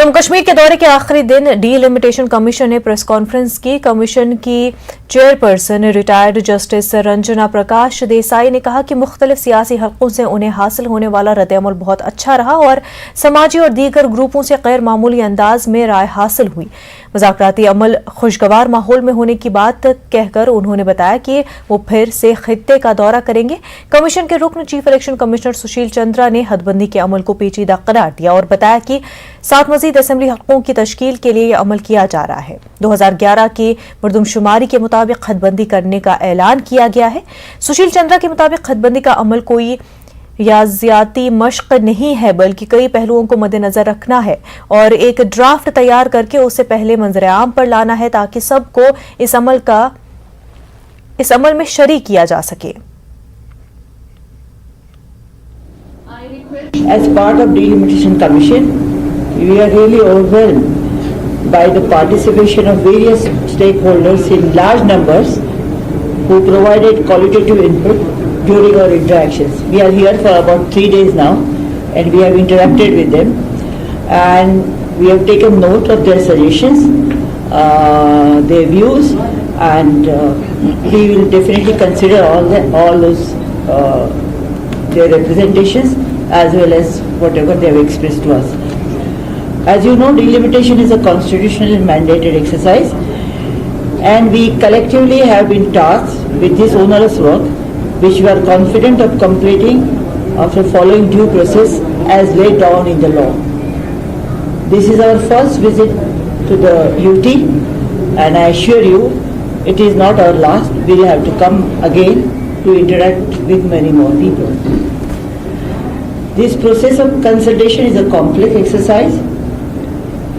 जम्मू कश्मीर के दौरे के आखिरी दिन डीलिमिटेशन कमीशन ने प्रेस कॉन्फ्रेंस की। कमीशन की chairperson retired justice Ranjana Prakash Desai ने कहा कि मुख्तलिफ सियासी हलकों से उन्हें हासिल होने वाला रद्द-ए-अमल बहुत अच्छा रहा और समाजी और दीगर ग्रुपों से गैर मामूली अंदाज में राय हासिल हुई। मुज़ाकराती अमल खुशगवार माहौल में होने की बात कहकर उन्होंने बताया कि वो फिर से खित्ते का दौरा करेंगे। कमीशन के रुकन chief election commissioner Sushil Chandra ने हदबंदी के अमल को पेचीदा करार दिया और बताया कि 7 मजीद असेंबली हलकों की तश्कील के लिए अमल किया जा रहा है। 2011 की मरदमशुमारी के मुताबिक हदबंदी करने का ऐलान किया गया है। सुशील चंद्रा के मुताबिक हदबंदी का अमल कोई रियाजियाती मश्क नहीं है, बल्कि कई पहलुओं को मद्देनजर रखना है और एक ड्राफ्ट तैयार करके उसे पहले मंजर आम पर लाना है ताकि सबको इस अमल में शरीक किया जा सके। As part of Delimitation Commission, we are really overwhelmed by the participation of various stakeholders in large numbers who provided qualitative input during our interactions. We are here for about 3 days now and we have interacted with them and we have taken note of their suggestions, their views, and we will definitely consider all those their representations as well as whatever they have expressed to us. As you know, delimitation is a constitutionally mandated exercise and we collectively have been tasked with this onerous work which we are confident of completing after following due process as laid down in the law. This is our first visit to the UT and I assure you it is not our last. We will have to come again to interact with many more people. This process of consultation is a complex exercise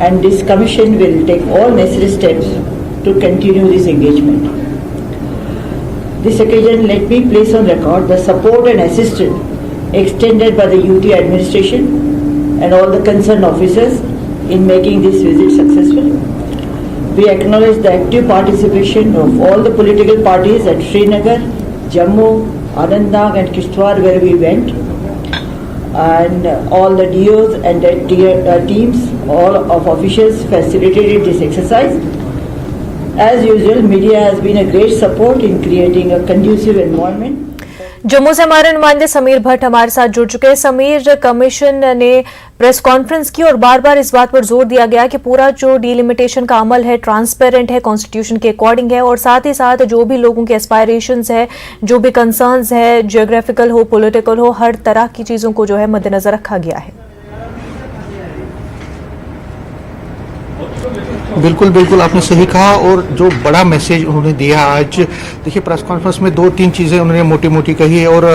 and this commission will take all necessary steps to continue this engagement. This occasion, let me place on record the support and assistance extended by the UT administration and all the concerned officers in making this visit successful. We acknowledge the active participation of all the political parties at Srinagar, Jammu, Anantnag and Kishtwar where we went, and all the DOs and the teams, all of officials facilitated this exercise. As usual, media has been a great support in creating a conducive environment. Jammu से हमारे नुमाइंदे समीर भट्ट हमारे साथ जुड़ चुके हैं। Sameer, commission ने press conference की और बार बार इस बात पर जोर दिया गया कि पूरा जो डीलिमिटेशन का अमल है ट्रांसपेरेंट है, कॉन्स्टिट्यूशन के अकॉर्डिंग है और साथ ही साथ जो भी लोगों के एस्पायरेशंस है, जो भी कंसर्न्स है, जियोग्राफिकल हो, पॉलिटिकल हो, हर तरह की चीजों को जो है मद्देनजर रखा गया है। बिल्कुल बिल्कुल आपने सही कहा और जो बड़ा मैसेज उन्होंने दिया आज, देखिए प्रेस कॉन्फ्रेंस में 2-3 चीजें उन्होंने मोटी मोटी कही है और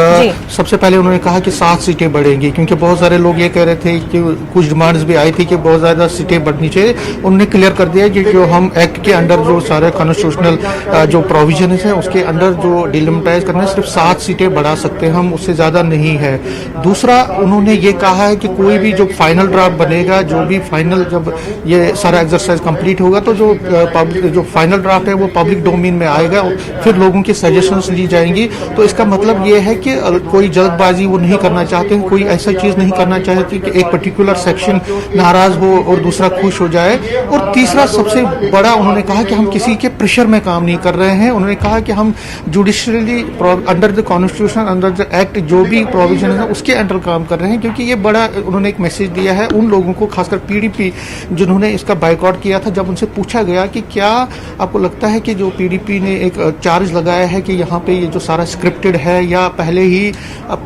सबसे पहले उन्होंने कहा कि 7 सीटें बढ़ेंगी क्योंकि बहुत सारे लोग ये कह रहे थे कि कुछ डिमांड्स भी आई थी कि बहुत ज्यादा सीटें बढ़नी चाहिए। उन्होंने क्लियर कर दिया कि जो हम एक्ट के अंडर जो सारे कॉन्स्टिट्यूशनल जो प्रोविजन है उसके अंडर जो डिलिमिटाइज करना है सिर्फ 7 सीटें बढ़ा सकते हैं हम, उससे ज्यादा नहीं है। दूसरा उन्होंने ये कहा है कि कोई भी जो फाइनल ड्राफ्ट बनेगा, जो भी फाइनल जब ये सारा एक्सरसाइज कंप्लीट होगा तो जो फाइनल ड्राफ्ट है वो पब्लिक डोमेन में आएगा, फिर लोगों की सजेशंस ली जाएंगी। तो इसका मतलब ये है कि कोई जल्दबाजी वो नहीं करना चाहते हैं, कोई ऐसा चीज नहीं करना चाहते कि एक पर्टिकुलर सेक्शन नाराज हो और दूसरा खुश हो जाए। और तीसरा सबसे बड़ा उन्होंने कहा कि हम किसी के प्रेशर में काम नहीं कर रहे हैं। उन्होंने कहा कि हम judicially under the constitution, under the act जो भी प्रोविजन है उसके अंडर काम कर रहे हैं क्योंकि ये बड़ा उन्होंने एक मैसेज दिया है उन लोगों को, खासकर पीडीपी जिन्होंने इसका बाइकआउट किया था। जब उनसे पूछा गया कि क्या आपको लगता है कि जो पीडीपी ने एक चार्ज लगाया है कि यहाँ पे ये जो सारा स्क्रिप्टेड है या पहले ही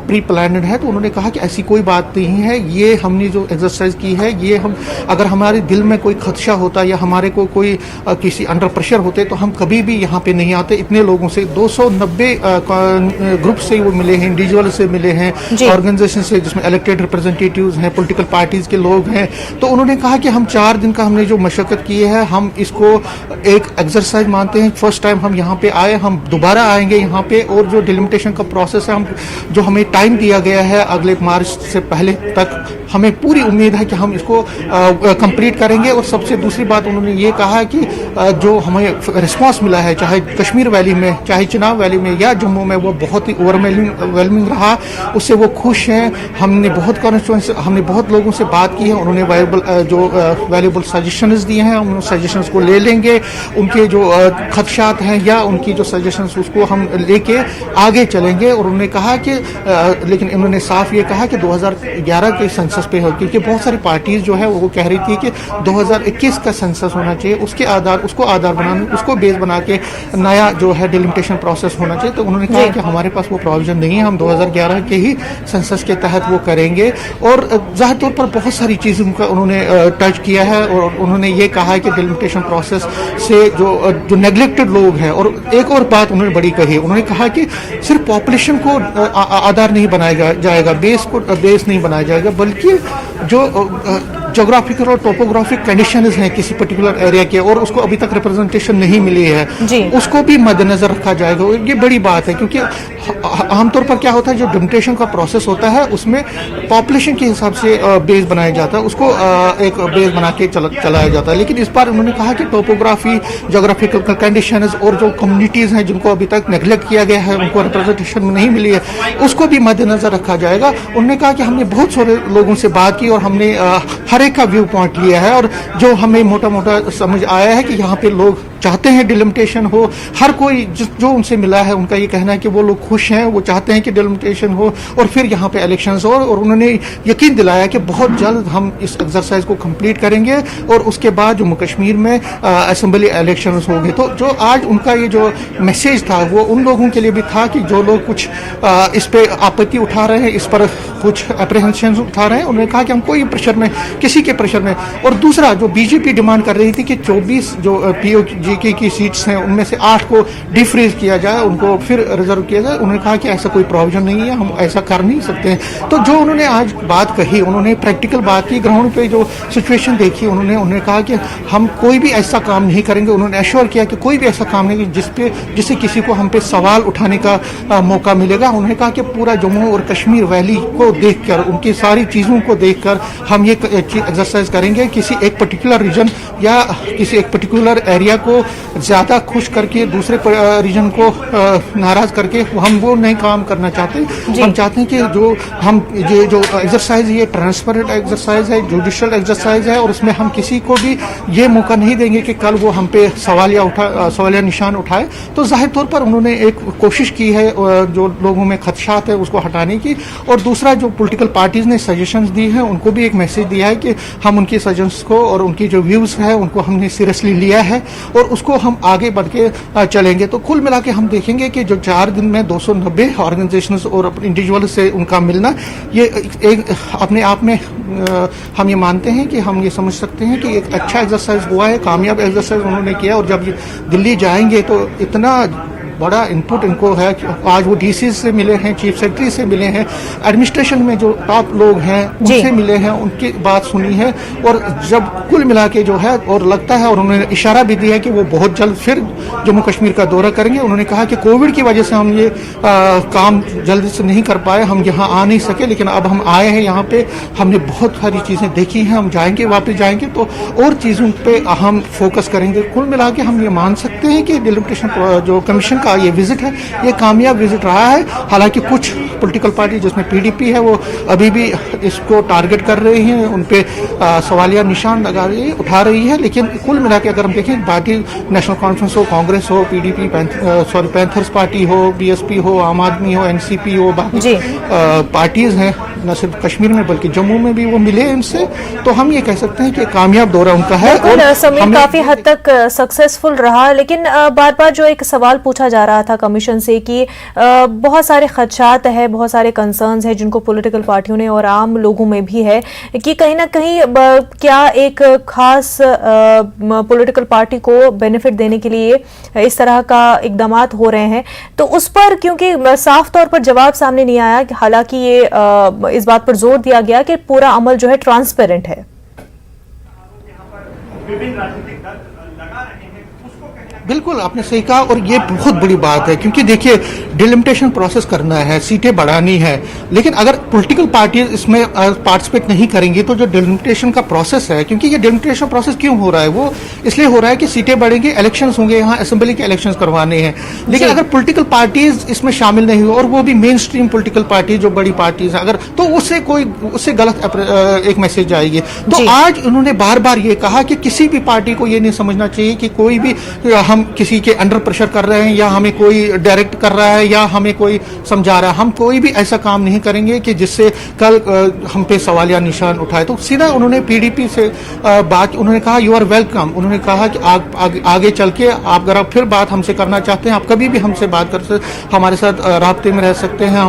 प्री प्लान्ड है, तो उन्होंने कहा कि ऐसी कोई बात नहीं है। ये हमने जो एक्सरसाइज की है ये हम अगर हमारे दिल में कोई खदशा होता या हमारे को कोई किसी अंडर प्रेशर होते तो हम कभी भी यहाँ पे नहीं आते। इतने लोगों से 290 ग्रुप से वो मिले हैं, इंडिविजुअल से मिले हैं, ऑर्गेनाइजेशन से जिसमें इलेक्टेड रिप्रेजेंटेटिव्स हैं, पॉलिटिकल पार्टीज के लोग हैं। तो उन्होंने कहा कि हम 4 दिन का हमने जो मशक्कत की है हम इसको एक एक्सरसाइज मानते हैं। फर्स्ट टाइम हम यहाँ पे आए, हम दोबारा आएंगे यहाँ पे और जो डिलिमिटेशन का प्रोसेस है जो हमें टाइम दिया गया है अगले मार्च से पहले तक हमें पूरी उम्मीद है कि हम इसको कंप्लीट करेंगे। और सबसे दूसरी बात उन्होंने ये कहा कि जो हमें रिस्पांस मिला है, चाहे कश्मीर वैली में, चाहे चिनाब वैली में या जम्मू में, वो बहुत ही ओवरवेलमिंग रहा, उससे वो खुश हैं। हमने बहुत लोगों से बात की है, उन्होंने वैल्यूबल सजेशंस दिए हैं, हम उन सजेशंस को ले लेंगे। उनके जो खदशात हैं या उनकी जो सजेशंस, उसको हम लेके आगे चलेंगे। और उन्होंने कहा कि लेकिन उन्होंने साफ ये कहा कि 2011 के सेंसस पे हो, क्योंकि बहुत सारी पार्टीज जो है वो कह रही थी कि 2021 का सेंसस होना चाहिए, उसको आधार बनाना, उसको बेस बना के नया जो है डिलिमिटेशन प्रोसेस होना चाहिए। तो उन्होंने कहा कि हमारे पास वो प्रोविजन नहीं है, हम 2011 के ही सेंसस के तहत वो करेंगे। और जाहिर तौर पर बहुत सारी चीज़ों का उन्होंने टच किया है। और उन्होंने ये कहा है कि डिलिमिटेशन प्रोसेस से जो नेग्लेक्टेड लोग हैं, और एक और बात उन्होंने बड़ी कही, उन्होंने कहा कि सिर्फ पॉपुलेशन को आधार नहीं बनाया जाएगा, बेस नहीं बनाया जाएगा, बल्कि जो जोग्राफिकल और टोपोग्राफिक कंडीशंस हैं किसी पर्टिकुलर एरिया के, और उसको अभी तक रिप्रेजेंटेशन नहीं मिली है, उसको भी मद्देनजर रखा जाएगा। और ये बड़ी बात है, क्योंकि आमतौर पर क्या होता है, जो डिलिमिटेशन का प्रोसेस होता है उसमें पॉपुलेशन के हिसाब से बेस बनाया जाता है, उसको एक बेस बना के चलाया जाता है। लेकिन इस बार उन्होंने कहा कि टोपोग्राफी, जोग्राफिकल कंडीशंस और जो कम्युनिटीज़ हैं जिनको अभी तक नेग्लेक्ट किया गया है, उनको रिप्रेजेंटेशन नहीं मिली है, उसको भी मद्देनजर रखा जाएगा। उन्होंने कहा कि हमने बहुत सारे लोगों से बात की और हमने हर एक का व्यू पॉइंट लिया है, और जो हमें मोटा मोटा समझ आया है कि यहाँ पे लोग चाहते हैं डिलिमिटेशन हो। हर कोई जो उनसे मिला है उनका ये कहना है कि वो लोग खुश हैं, वो चाहते हैं कि डिलिमिटेशन हो और फिर यहाँ पे इलेक्शंस हो। और उन्होंने यकीन दिलाया कि बहुत जल्द हम इस एक्सरसाइज को कंप्लीट करेंगे और उसके बाद जम्मू कश्मीर में असेंबली इलेक्शंस होंगे। तो जो आज उनका ये जो मैसेज था वो उन लोगों के लिए भी था कि जो लोग कुछ इस पे आपत्ति उठा रहे हैं, इस पर कुछ अप्रीहेंशन उठा रहे हैं, उन्होंने कहा कि हम कोई प्रेशर में, किसी के प्रेशर में। और दूसरा, जो बीजेपी डिमांड कर रही थी कि 24 जो पीओजी की सीट्स हैं उनमें से 8 को डिफ्रीज किया जाए, उनको फिर रिजर्व किया जाए, उन्होंने कहा कि ऐसा कोई प्रोविजन नहीं है, हम ऐसा कर नहीं सकते हैं। तो जो उन्होंने आज बात कही, उन्होंने प्रैक्टिकल बात की, ग्राउंड पे जो सिचुएशन देखी, उन्होंने कहा कि हम कोई भी ऐसा काम नहीं करेंगे। उन्होंने एश्योर किया कि कोई भी ऐसा काम नहीं जिससे किसी को हम पे सवाल उठाने का मौका मिलेगा। उन्होंने कहा कि पूरा जम्मू और कश्मीर वैली को देखकर, उनकी सारी चीज़ों को देखकर हम ये एक्सरसाइज करेंगे। किसी एक पर्टिकुलर रीजन या किसी एक पर्टिकुलर एरिया को ज़्यादा खुश करके दूसरे रीजन को नाराज़ करके हम वो नहीं काम करना चाहते। हम चाहते हैं कि जो एक्सरसाइज, ये ट्रांसपेरेंट एक्सरसाइज है, जुडिशियल एक्सरसाइज है, और उसमें हम किसी को भी ये मौका नहीं देंगे कि कल वो हम पे सवालिया निशान उठाए। तो जाहिर तौर पर उन्होंने एक कोशिश की है जो लोगों में खदशात है उसको हटाने की। और दूसरा, जो पॉलिटिकल पार्टीज ने सजेशंस दी हैं उनको भी एक मैसेज दिया है कि हम उनके सजेशंस को और उनकी जो व्यूज़ है उनको हमने सीरियसली लिया है और उसको हम आगे बढ़ के चलेंगे। तो कुल मिला के हम देखेंगे कि जो 4 दिन में 290 ऑर्गेनाइजेशंस और इंडिविजुअल से उनका मिलना, ये एक अपने आप में हम ये मानते हैं कि हम ये समझ सकते हैं कि एक अच्छा एक्सरसाइज हुआ है, कामयाब एक्सरसाइज उन्होंने किया। और जब ये दिल्ली जाएंगे तो इतना बड़ा इनपुट इनको है कि आज वो डीसी से मिले हैं, चीफ सेक्रेटरी से मिले हैं, एडमिनिस्ट्रेशन में जो टॉप लोग हैं उनसे मिले हैं, उनकी बात सुनी है। और जब कुल मिला के जो है, और लगता है, और उन्होंने इशारा भी दिया है कि वो बहुत जल्द फिर जम्मू कश्मीर का दौरा करेंगे। उन्होंने कहा कि कोविड की वजह से हम ये काम जल्दी से नहीं कर पाए, हम यहाँ आ नहीं सके, लेकिन अब हम आए हैं यहाँ पे, हमने बहुत सारी चीज़ें देखी हैं, हम जाएंगे, वापस जाएंगे तो और चीज़ों पे हम फोकस करेंगे। कुल मिला के हम ये मान सकते हैं कि डिलिमिटेशन जो कमीशन का ये विजिट है, ये कामयाब विजिट रहा है। हालांकि कुछ पॉलिटिकल पार्टी जिसमें पीडीपी है वो अभी भी इसको टारगेट कर रही हैं, उन पे सवालिया निशान उठा रही है। लेकिन कुल मिला के अगर हम देखें, पार्टी नेशनल कॉन्फ्रेंस हो, कांग्रेस हो, पीडीपी, पैंथर्स पार्टी हो, बीएसपी हो, आम आदमी हो, एनसीपी हो, बाकी पार्टीज हैं न सिर्फ कश्मीर में बल्कि जम्मू में भी, वो मिले इनसे। तो हम ये कह सकते हैं कि कामयाब दौरा उनका है। और समीर काफी हद तक सक्सेसफुल रहा। लेकिन बार बार जो एक सवाल पूछा जा रहा था कमीशन से कि बहुत सारे खदशात है, बहुत सारे कंसर्न्स है जिनको पॉलिटिकल पार्टियों ने और आम लोगों में भी है कि कहीं ना कहीं क्या एक खास पॉलिटिकल पार्टी को बेनिफिट देने के लिए इस तरह का इकदामात हो रहे हैं। तो उस पर क्योंकि साफ तौर पर जवाब सामने नहीं आया, हालांकि ये इस बात पर जोर दिया गया कि पूरा अमल जो है ट्रांसपेरेंट है। विभिन्न राजनीतिक दल लगा रहे हैं, उसको कहीं ना बिल्कुल आपने सही कहा और ये बहुत बड़ी बात है क्योंकि देखिए डिलिमिटेशन प्रोसेस करना है, सीटें बढ़ानी है, लेकिन अगर पॉलिटिकल पार्टीज इसमें पार्टिसिपेट नहीं करेंगी तो जो डिलिमिटेशन का प्रोसेस है, क्योंकि ये डिलिमिटेशन प्रोसेस क्यों हो रहा है, वो इसलिए हो रहा है कि सीटें बढ़ेंगी, इलेक्शंस होंगे, यहाँ असेंबली के इलेक्शंस करवाने हैं, लेकिन अगर पॉलिटिकल पार्टीज इसमें शामिल नहीं हो और वो भी मेन स्ट्रीम पॉलिटिकल पार्टी जो बड़ी पार्टीज है, अगर तो उससे गलत एक मैसेज जाएगी। तो आज उन्होंने बार बार ये कहा कि किसी भी पार्टी को ये नहीं समझना चाहिए कि कोई भी हम किसी के अंडर प्रेशर कर रहे हैं या हमें कोई डायरेक्ट कर रहा है या हमें कोई समझा रहा है। हम कोई भी ऐसा काम नहीं करेंगे कि जिससे कल हम पे सवालिया निशान उठाए। तो सीधा उन्होंने पीडीपी से बात, उन्होंने कहा यू आर वेलकम, उन्होंने कहा कि आगे चल के आप अगर फिर बात हमसे करना चाहते हैं, आप कभी भी हमसे बात कर सकते, हमारे साथ राब्ते में रह सकते हैं,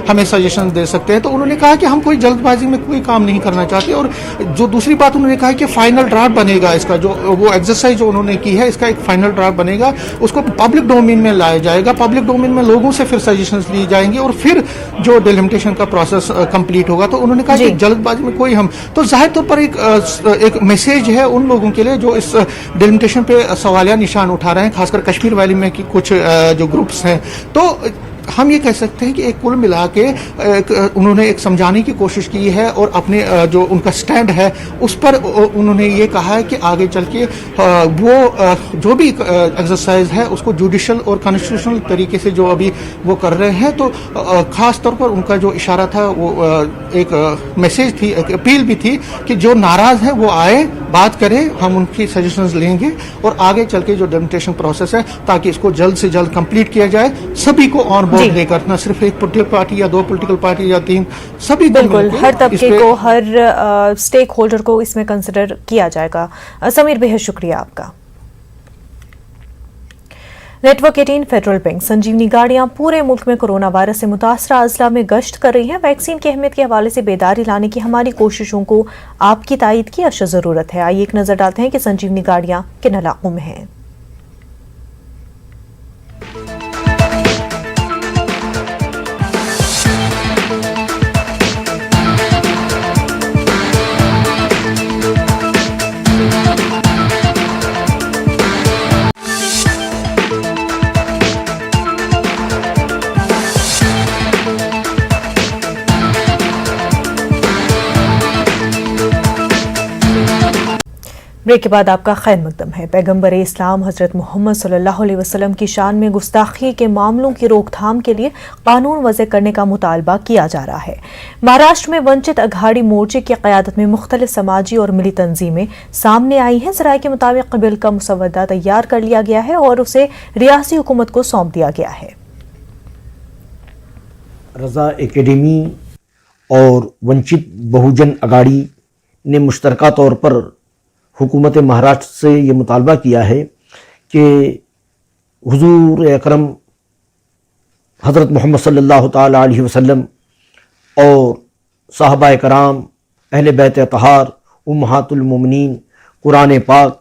हमें सजेशन दे सकते हैं। तो उन्होंने कहा कि हम कोई जल्दबाजी में कोई काम नहीं करना चाहते। और जो दूसरी बात उन्होंने कहा कि फाइनल ड्राफ्ट बनेगा इसका, जो वो एक्सरसाइज जो उन्होंने की है, इसका एक फाइनल ड्राफ्ट बनेगा, उसको पब्लिक डोमेन में लाया जाएगा, पब्लिक डोमेन में लोगों से फिर सजेशंस ली जाएंगे और फिर जो डिलिमिटेशन का प्रोसेस कंप्लीट होगा। तो उन्होंने कहा कि जल्दबाजी में कोई हम, तो जाहिर तौर पर एक मैसेज है उन लोगों के लिए जो इस डिलिमिटेशन पे सवालिया निशान उठा रहे हैं, खासकर कश्मीर वैली में की कुछ जो ग्रुप्स हैं। तो हम ये कह सकते हैं कि एक कुल मिला के उन्होंने एक समझाने की कोशिश की है और अपने जो उनका स्टैंड है उस पर उन्होंने ये कहा है कि आगे चल के वो जो भी एक्सरसाइज है उसको जुडिशल और कॉन्स्टिट्यूशनल तरीके से जो अभी वो कर रहे हैं। तो खास तौर पर उनका जो इशारा था वो एक मैसेज थी, एक अपील भी थी कि जो नाराज है वो आए, बात करें, हम उनकी सजेशंस लेंगे और आगे चल के जो डिलिमिटेशन प्रोसेस है ताकि इसको जल्द से जल्द कंप्लीट किया जाए, सभी को ऑन बोर्ड लेकर, न सिर्फ एक पॉलिटिकल पार्टी या दो पॉलिटिकल पार्टी या तीन, सभी बिल्कुल हर तबके को, हर स्टेक होल्डर को इसमें कंसिडर किया जाएगा। समीर, बेहद शुक्रिया आपका। नेटवर्क 18 फेडरल बैंक संजीवनी गाड़ियां पूरे मुल्क में कोरोना वायरस से मुतासरा अजला में गश्त कर रही हैं। वैक्सीन की अहमियत के हवाले से बेदारी लाने की हमारी कोशिशों को आपकी तायीद की अशद जरूरत है। आइए एक नजर डालते हैं कि संजीवनी गाड़ियां किन इलाकों में हैं। ब्रेक के बाद आपका खैर मकदम है। पैगंबर इस्लाम हजरत मोहम्मद सल्लल्लाहु अलैहि वसल्लम की शान में गुस्ताखी के मामलों की रोकथाम के लिए कानून वज़े करने का मुतालबा किया जा रहा है। महाराष्ट्र में वंचित अघाड़ी मोर्चे की क़यादत में मुख्तलिफ समाजी और मिली तंजीमें सामने आई हैं। ज़राए के मुताबिक बिल का मुसवदा तैयार कर लिया गया है और उसे रियासी हुकूमत को सौंप दिया गया है। रज़ा एकेडमी और वंचित बहुजन अघाड़ी ने मुश्तरका तौर पर हुकूमत महाराष्ट्र से ये मुतालबा किया है कि हुजूर अकरम हज़रत मोहम्मद सल्लल्लाहु ताला अलैहि वसल्लम और साहबा कराम, अहले बैत अतहार, उम्महातुल मोमिनीन, कुरान पाक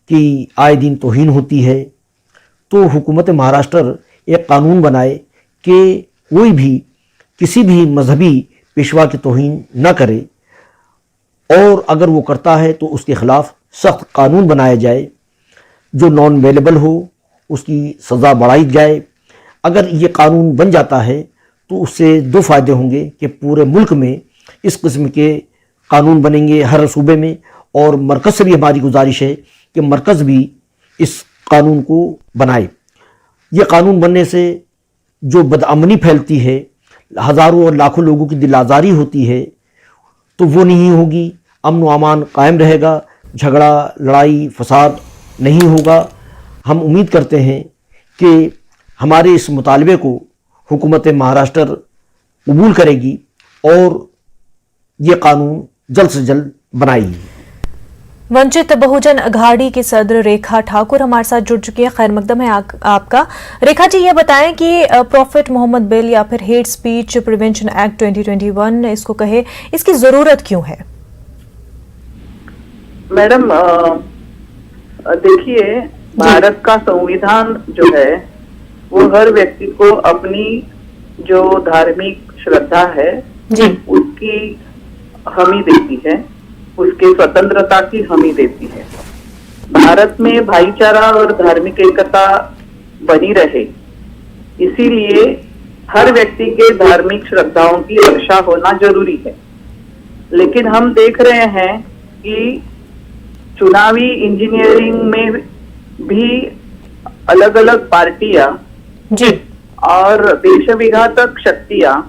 की आए दिन तौहीन होती है। तो हुकूमत महाराष्ट्र एक कानून बनाए कि कोई भी किसी भी मजहबी पेशवा की तौहीन न करे और अगर वो करता है तो उसके ख़िलाफ़ सख्त कानून बनाया जाए, जो नॉन अवेलेबल हो उसकी सज़ा बढ़ाई जाए। अगर ये कानून बन जाता है तो उससे दो फ़ायदे होंगे कि पूरे मुल्क में इस किस्म के कानून बनेंगे हर सूबे में, और मरकज़ से भी हमारी गुजारिश है कि मरकज़ भी इस कानून को बनाए। ये कानून बनने से जो बदअमनी फैलती है, हज़ारों और लाखों लोगों की दिल आज़ारी होती है, तो वो नहीं होगी, अमन व अमान कायम रहेगा, झगड़ा लड़ाई फसाद नहीं होगा। हम उम्मीद करते हैं कि हमारे इस मुतालबे को हुकूमत महाराष्ट्र कबूल करेगी और ये कानून जल्द से जल्द बनाएगी। वंचित बहुजन अघाड़ी की सदर रेखा ठाकुर हमारे साथ जुड़ चुकी है। खैर मकदम है आपका। रेखा जी, ये बताएं कि प्रॉफिट मोहम्मद बिल या फिर हेट स्पीच प्रिवेंशन एक्ट 2021 इसको कहे, इसकी जरूरत क्यों है? मैडम देखिए, भारत का संविधान जो है वो हर व्यक्ति को अपनी जो धार्मिक श्रद्धा है जी उसकी हमी देती है, उसके स्वतंत्रता की हमी देती है। भारत में भाईचारा और धार्मिक एकता बनी रहे, इसीलिए हर व्यक्ति के धार्मिक श्रद्धाओं की रक्षा होना जरूरी है। लेकिन हम देख रहे हैं कि चुनावी इंजीनियरिंग में भी अलग अलग पार्टियां जी और देश विघातक शक्तियां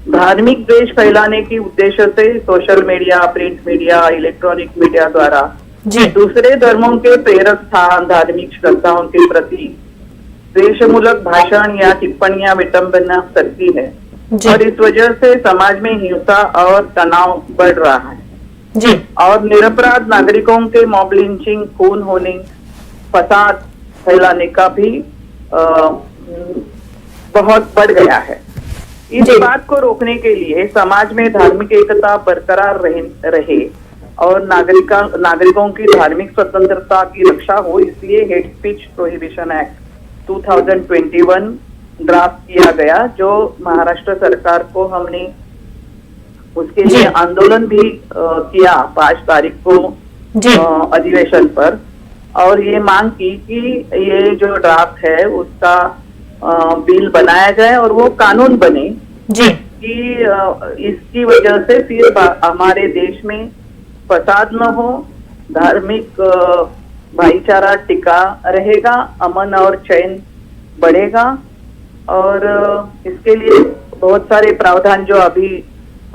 धार्मिक द्वेष फैलाने के उद्देश्य से social media, print media, electronic media द्वारा जी दूसरे धर्मों के प्रेरक स्थान, धार्मिक श्रद्धाओं के प्रति द्वेषमूलक भाषण या टिप्पणियां विटंबना करती है जी और इस वजह से समाज में हिंसा और तनाव बढ़ रहा है जी और निरपराध नागरिकों के मॉब लिंचिंग, खून होने, फसाद फैलाने का भी बहुत बढ़ गया है। इस जी। बात को रोकने के लिए समाज में धार्मिक एकता बरकरार रहे और नागरिकों की धार्मिक स्वतंत्रता की रक्षा हो, इसलिए hate speech prohibition act 2021 draft किया गया, जो महाराष्ट्र सरकार को हमने उसके लिए आंदोलन भी किया 5 तारीख को जी अधिवेशन पर, और ये मांग की कि ये जो ड्राफ्ट है उसका बिल बनाया जाए और वो कानून बने जी कि इसकी वजह से फिर हमारे देश में फसाद न हो, धार्मिक भाईचारा टिका रहेगा, अमन और चैन बढ़ेगा। और इसके लिए बहुत सारे प्रावधान जो अभी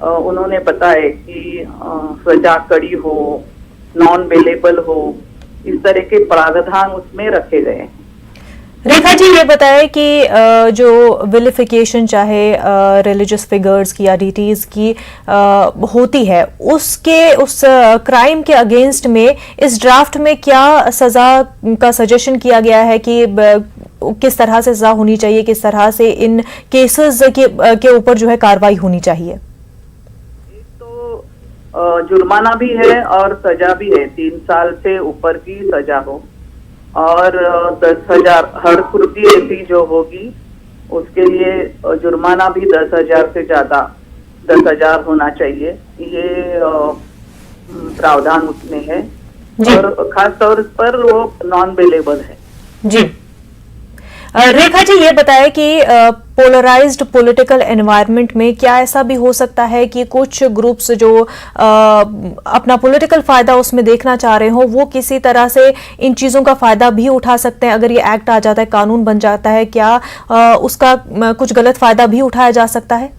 उन्होंने बताए कि सजा कड़ी हो, नॉन बेलेबल हो, इस तरह के प्रावधान उसमें रखे गए हैं। रेखा जी, ये बताएं कि जो विलिफिकेशन चाहे रिलीजियस फिगर्स की या डीटीज की होती है, उस क्राइम के अगेंस्ट में इस ड्राफ्ट में क्या सजा का सजेशन किया गया है कि किस तरह से सजा होनी चाहिए, किस तरह से इन केसेस के ऊपर जो है कार्रवाई होनी चाहिए? तो जुर्माना भी है और सजा भी है, 3 साल से ऊपर की सजा हो और 10,000 हर कृति ऐसी जो होगी उसके लिए जुर्माना भी 10,000 से ज्यादा 10,000 होना चाहिए। ये प्रावधान उसमें है और खास तौर पर वो नॉन बेलेबल है। जी रेखा जी, ये बताएं कि पोलराइज्ड पॉलिटिकल एनवायरनमेंट में क्या ऐसा भी हो सकता है कि कुछ ग्रुप्स जो अपना पॉलिटिकल फायदा उसमें देखना चाह रहे हो, वो किसी तरह से इन चीजों का फायदा भी उठा सकते हैं? अगर ये एक्ट आ जाता है, कानून बन जाता है, क्या उसका कुछ गलत फायदा भी उठाया जा सकता है?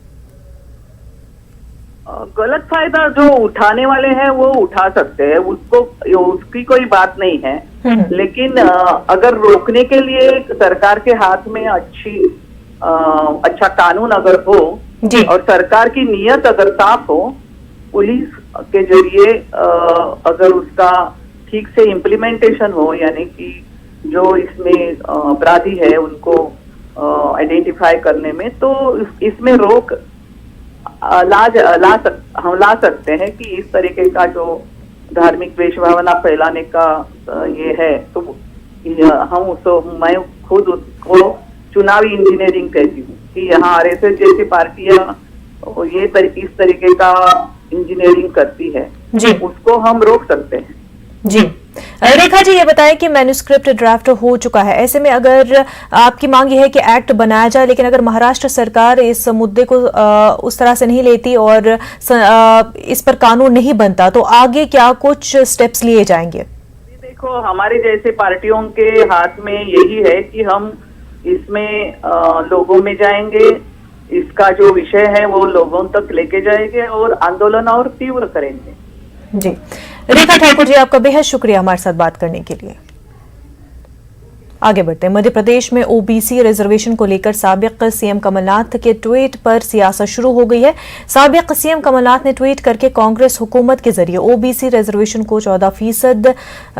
गलत फायदा जो उठाने वाले हैं वो उठा सकते हैं, उसकी कोई बात नहीं है। लेकिन अगर रोकने के लिए सरकार के हाथ में अच्छा कानून अगर हो और सरकार की नीयत अगर साफ हो, पुलिस के जरिए अगर उसका ठीक से इम्प्लीमेंटेशन हो, यानी कि जो इसमें अपराधी है उनको आइडेंटिफाई करने में, तो इसमें रोक हम ला सकते हैं कि इस तरीके का जो धार्मिक द्वेष भावना फैलाने का ये है, तो मैं खुद उसको चुनावी इंजीनियरिंग कहती हूँ कि यहाँ आरएसएस जैसी पार्टियां ये इस तरीके का इंजीनियरिंग करती है, उसको हम रोक सकते हैं। जी रेखा जी, ये बताएं कि मैन्यूस्क्रिप्ट ड्राफ्ट हो चुका है, ऐसे में अगर आपकी मांग ये है कि एक्ट बनाया जाए, लेकिन अगर महाराष्ट्र सरकार इस मुद्दे को उस तरह से नहीं लेती और इस पर कानून नहीं बनता, तो आगे क्या कुछ स्टेप्स लिए जाएंगे? देखो, हमारे जैसे पार्टियों के हाथ में यही है कि हम इसमें लोगों में जाएंगे, इसका जो विषय है वो लोगों तक लेके जाएंगे और आंदोलन और तीव्र करेंगे। जी रेखा ठाकुर जी, आपका बेहद शुक्रिया हमारे साथ बात करने के लिए। आगे बढ़ते हैं। मध्य प्रदेश में ओबीसी रिजर्वेशन को लेकर साबिक सीएम कमलनाथ के ट्वीट पर सियासत शुरू हो गई है। साबिक सीएम कमलनाथ ने ट्वीट करके कांग्रेस हुकूमत के जरिए ओबीसी रिजर्वेशन को 14%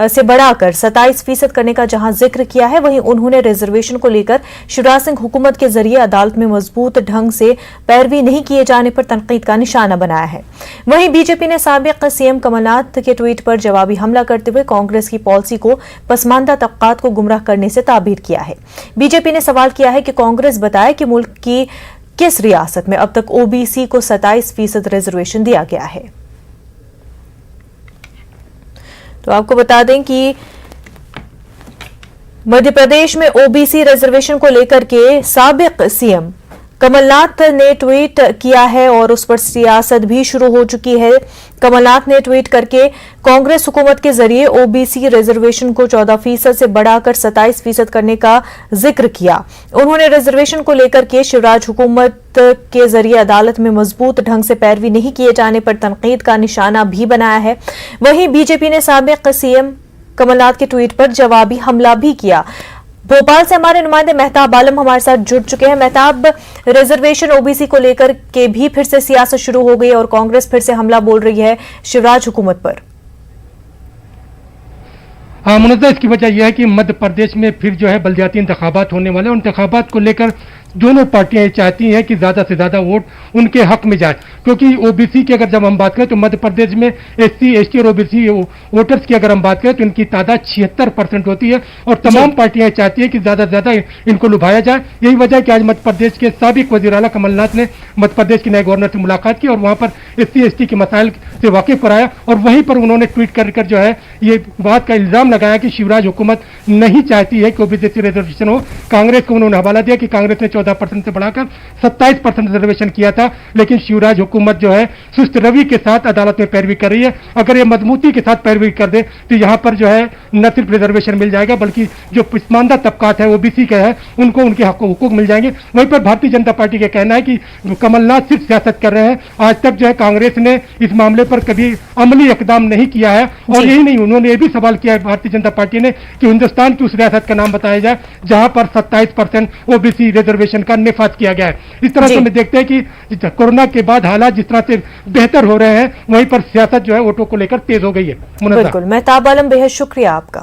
से बढ़ाकर 27% करने का जहां जिक्र किया है, वहीं उन्होंने रिजर्वेशन को लेकर शिवराज सिंह हुकूमत के जरिए अदालत में मजबूत ढंग से पैरवी नहीं किए जाने पर तनकीद का निशाना बनाया है। वहीं बीजेपी ने साबिक सीएम कमलनाथ के ट्वीट पर जवाबी हमला करते हुए कांग्रेस की पॉलिसी को पसमानदा तबकात को गुमराह करने से ताबीर किया है। बीजेपी ने सवाल किया है कि कांग्रेस बताए कि मुल्क की किस रियासत में अब तक ओबीसी को 27% रिजर्वेशन दिया गया है। तो आपको बता दें कि मध्य प्रदेश में ओबीसी रिजर्वेशन को लेकर के साबिक सीएम कमलनाथ ने ट्वीट किया है और उस पर सियासत भी शुरू हो चुकी है। कमलनाथ ने ट्वीट करके कांग्रेस हुकूमत के जरिए ओबीसी रिजर्वेशन को 14% से बढ़ाकर 27% करने का जिक्र किया। उन्होंने रिजर्वेशन को लेकर के शिवराज हुकूमत के जरिए अदालत में मजबूत ढंग से पैरवी नहीं किए जाने पर तनकीद का निशाना भी बनाया है। वहीं बीजेपी ने साबिक सीएम कमलनाथ के ट्वीट पर जवाबी हमला भी किया। भोपाल से हमारे नुमाइंदे मेहताब आलम हमारे साथ जुड़ चुके हैं। मेहताब, रिजर्वेशन ओबीसी को लेकर के भी फिर से सियासत शुरू हो गई और कांग्रेस फिर से हमला बोल रही है शिवराज हुकूमत पर। हाँ मुनज़्ज़ा, इसकी वजह यह है कि मध्य प्रदेश में फिर जो है बलदियाती इंतखाबात होने वाले हैं। इंतखाबात को लेकर दोनों पार्टियां चाहती हैं कि ज़्यादा से ज़्यादा वोट उनके हक में जाए, क्योंकि ओबीसी की अगर जब हम बात करें तो मध्य प्रदेश में एससी, एसटी और ओबीसी वोटर्स की अगर हम बात करें तो इनकी तादाद 76% होती है और तमाम पार्टियां चाहती है कि ज़्यादा से ज़्यादा इनको लुभाया जाए। यही वजह है कि आज मध्य प्रदेश के साबिक वज़ीर आला कमलनाथ ने मध्य प्रदेश के नए गवर्नर से मुलाकात की और वहाँ पर एससी, एसटी के मसाइल से वाकिफ कराया और वहीं पर उन्होंने ट्वीट कर जो है ये बात का इल्ज़ाम लगाया कि शिवराज हुकूमत नहीं चाहती है कि ओबीसी रिजर्वेशन हो। कांग्रेस को उन्होंने हवाला दिया कि कांग्रेस ने 14% से बढ़ाकर 27% रिजर्वेशन किया था, लेकिन शिवराज हुकूमत जो है सुस्त रवि के साथ अदालत में पैरवी कर रही है। अगर ये मजबूती के साथ पैरवी कर दे तो यहाँ पर जो है न सिर्फ रिजर्वेशन मिल जाएगा बल्कि जो पिछमानदा तबकात है ओबीसी के है उनको उनके हुकूक मिल जाएंगे। वहीं पर भारतीय जनता पार्टी का कहना है कि कमलनाथ सिर्फ सियासत कर रहे हैं। आज तक जो है कांग्रेस ने इस मामले पर कभी अमली इकदाम नहीं किया है और यही नहीं, उन्होंने ये भी सवाल किया है भारतीय जनता पार्टी ने कि हिंदुस्तान की उस रियासत का नाम बताया जाए जहां पर 27% ओबीसी रिजर्वेशन का निफाज किया गया है। इस तरह से हम देखते हैं कि कोरोना के बाद हालात जिस तरह से बेहतर हो रहे हैं वहीं पर सियासत जो है वोटों को लेकर तेज हो गई है। बिल्कुल, मेहताब आलम, बेहद शुक्रिया आपका।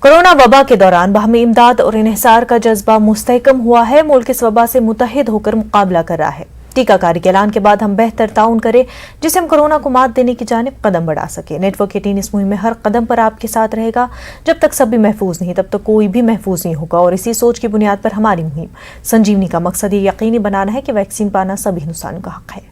कोरोना वबा के दौरान बाहमी इमदाद और इन्हिसार का जज्बा मुस्तहकम हुआ है। मुल्क इस वबा से मुतहिद होकर मुकाबला कर रहा है। टीकाकारी के ऐलान के बाद हम बेहतर ताउन करें जिससे हम कोरोना को मात देने की जानिब कदम बढ़ा सके। नेटवर्क 18 इस मुहिम में हर कदम पर आपके साथ रहेगा। जब तक सब भी महफूज नहीं तब तक कोई भी महफूज नहीं होगा और इसी सोच की बुनियाद पर हमारी मुहिम संजीवनी का मकसद ये यकीनी बनाना है कि वैक्सीन पाना सभी हिंदुस्तानियों का हक है।